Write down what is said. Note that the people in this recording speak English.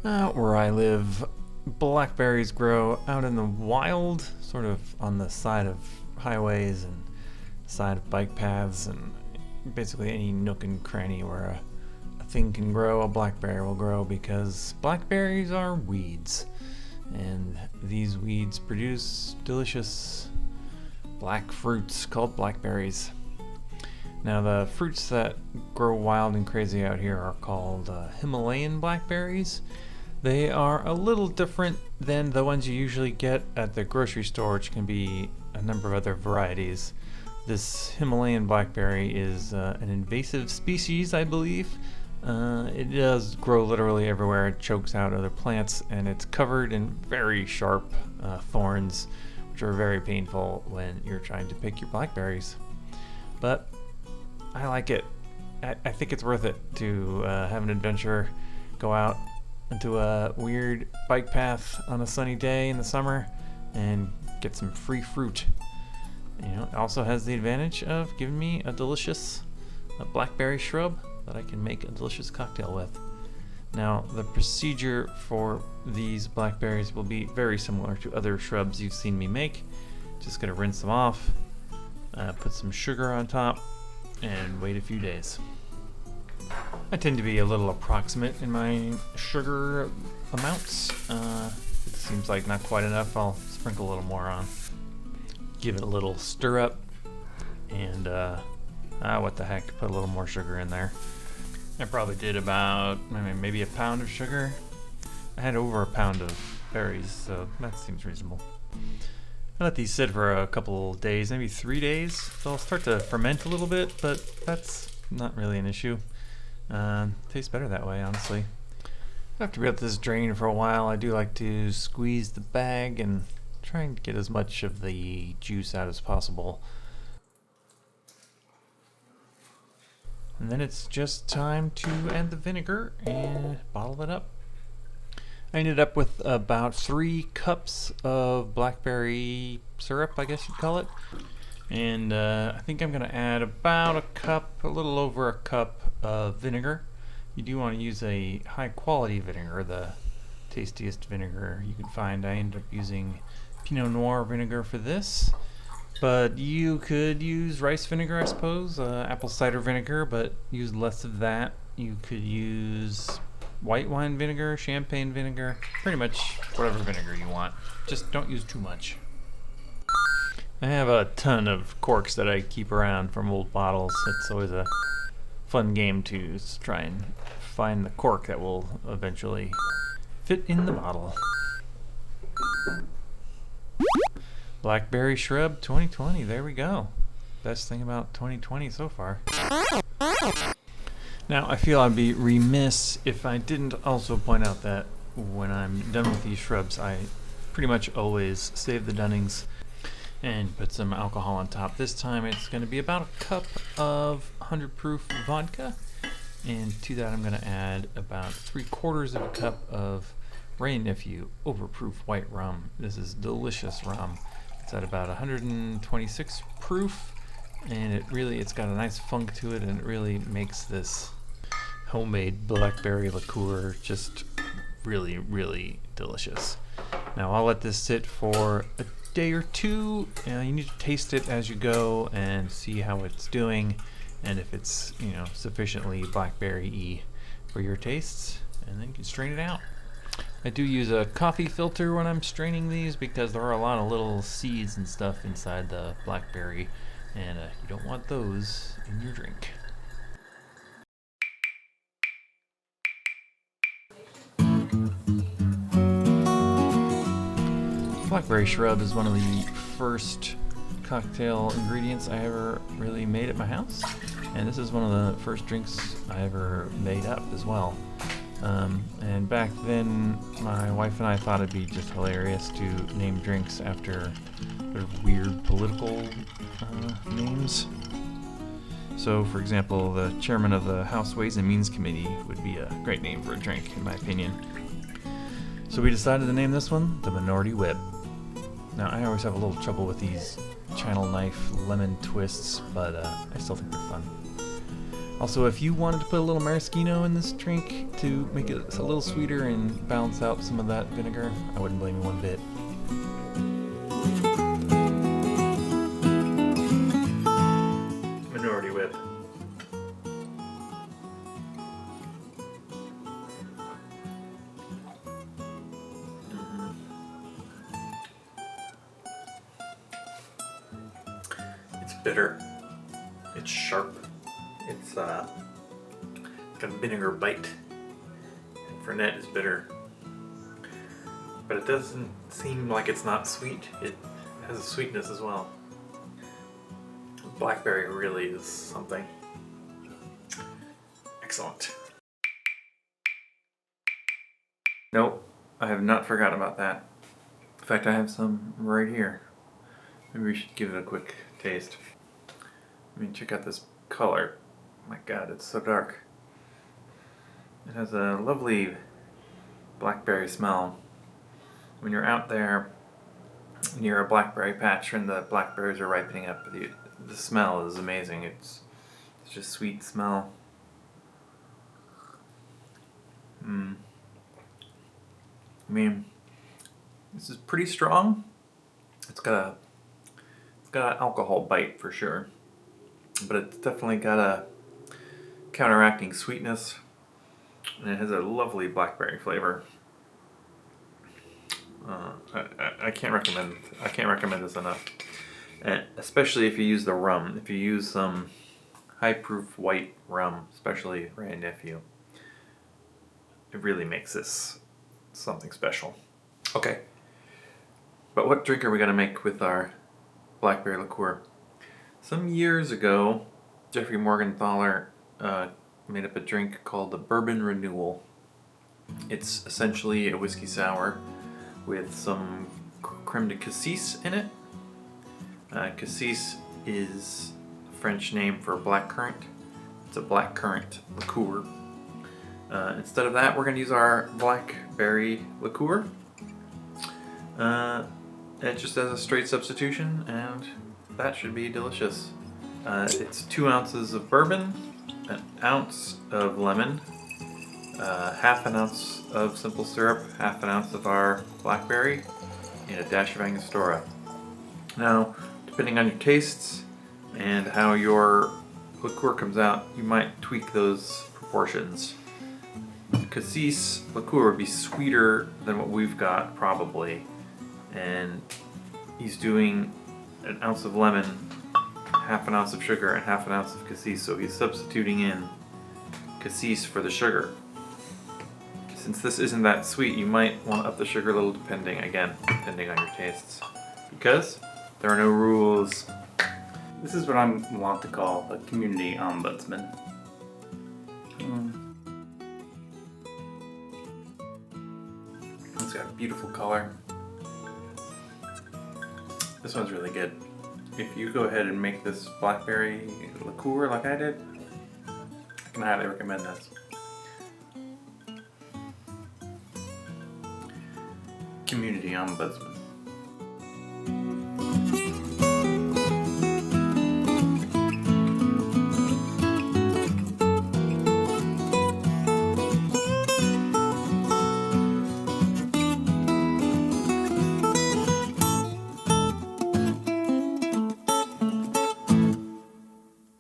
Out where I live, blackberries grow out in the wild, sort of on the side of highways and side of bike paths, and basically any nook and cranny where a thing can grow, a blackberry will grow, because blackberries are weeds. And these weeds produce delicious black fruits called blackberries. Now, the fruits that grow wild and crazy out here are called Himalayan blackberries. They are a little different than the ones you usually get at the grocery store, which can be a number of other varieties. This Himalayan blackberry is an invasive species, I believe. It does grow literally everywhere. It chokes out other plants, and it's covered in very sharp thorns, which are very painful when you're trying to pick your blackberries. But I like it. I think it's worth it to have an adventure, go out into a weird bike path on a sunny day in the summer and get some free fruit. You know, it also has the advantage of giving me a delicious blackberry shrub that I can make a delicious cocktail with. Now, the procedure for these blackberries will be very similar to other shrubs you've seen me make. Just gonna rinse them off, put some sugar on top, and wait a few days. I tend to be a little approximate in my sugar amounts. It seems like not quite enough. I'll sprinkle a little more on. Give it a little stir up, and what the heck, put a little more sugar in there. I probably did about maybe a pound of sugar. I had over a pound of berries, so that seems reasonable. I let these sit for a couple days, maybe 3 days. They'll start to ferment a little bit, but that's not really an issue. Tastes better that way, honestly. After we let this drain for a while, I do like to squeeze the bag and try and get as much of the juice out as possible. And then it's just time to add the vinegar and bottle it up. I ended up with about 3 cups of blackberry syrup, I guess you'd call it. And I think I'm going to add about a little over a cup of vinegar. You do want to use a high quality vinegar, the tastiest vinegar you can find. I ended up using Pinot Noir vinegar for this. But you could use rice vinegar, I suppose, apple cider vinegar, but use less of that. You could use white wine vinegar, champagne vinegar, pretty much whatever vinegar you want. Just don't use too much. I have a ton of corks that I keep around from old bottles. It's always a fun game to try and find the cork that will eventually fit in the bottle. Blackberry Shrub 2020, there we go. Best thing about 2020 so far. Now, I feel I'd be remiss if I didn't also point out that when I'm done with these shrubs, I pretty much always save the dunnings and put some alcohol on top. This time it's going to be about a cup of 100 proof vodka, and to that I'm going to add about 3/4 of a cup of Wray Nephew overproof white rum. This is delicious rum. It's at about 126 proof, and it's got a nice funk to it, and it really makes this homemade blackberry liqueur just really, really delicious. Now I'll let this sit for a day or two. You need to taste it as you go and see how it's doing, and if it's sufficiently blackberry-y for your tastes, and then you can strain it out. I do use a coffee filter when I'm straining these because there are a lot of little seeds and stuff inside the blackberry, and you don't want those in your drink. Blackberry Shrub is one of the first cocktail ingredients I ever really made at my house, and this is one of the first drinks I ever made up as well. And back then, my wife and I thought it'd be just hilarious to name drinks after sort of weird political names. So, for example, the chairman of the House Ways and Means Committee would be a great name for a drink, in my opinion. So we decided to name this one the Minority Whip. Now, I always have a little trouble with these channel knife lemon twists, but I still think they're fun. Also, if you wanted to put a little maraschino in this drink to make it a little sweeter and balance out some of that vinegar, I wouldn't blame you one bit. Minority whip. It's bitter. It's sharp. It's got a vinegar bite. And Fernet is bitter. But it doesn't seem like it's not sweet. It has a sweetness as well. Blackberry really is something. Excellent. Nope, I have not forgotten about that. In fact, I have some right here. Maybe we should give it a quick taste. I mean, check out this color. My God, it's so dark. It has a lovely blackberry smell. When you're out there near a blackberry patch and the blackberries are ripening up, the smell is amazing. It's just sweet smell. I mean, this is pretty strong. It's got an alcohol bite for sure, but it's definitely got a counteracting sweetness, and it has a lovely blackberry flavor. I can't recommend this enough, and especially if you use the rum. If you use some high-proof white rum, especially Wray Nephew, it really makes this something special. Okay, but what drink are we gonna make with our blackberry liqueur? Some years ago, Jeffrey Morgenthaler made up a drink called the Bourbon Renewal. It's essentially a whiskey sour with some creme de cassis in it. Cassis is a French name for blackcurrant. It's a blackcurrant liqueur. Instead of that, we're going to use our blackberry liqueur. It just as a straight substitution, and that should be delicious. It's 2 ounces of bourbon, an ounce of lemon, half an ounce of simple syrup, half an ounce of our blackberry, and a dash of Angostura. Now, depending on your tastes and how your liqueur comes out, you might tweak those proportions. Cassis liqueur would be sweeter than what we've got probably, and he's doing an ounce of lemon, half an ounce of sugar, and half an ounce of cassis, so he's substituting in cassis for the sugar. Since this isn't that sweet, you might want to up the sugar a little depending on your tastes, because there are no rules. This is what I want to call a community ombudsman. It's got a beautiful color. This one's really good. If you go ahead and make this blackberry liqueur like I did, I can highly recommend this. Community ombudsman.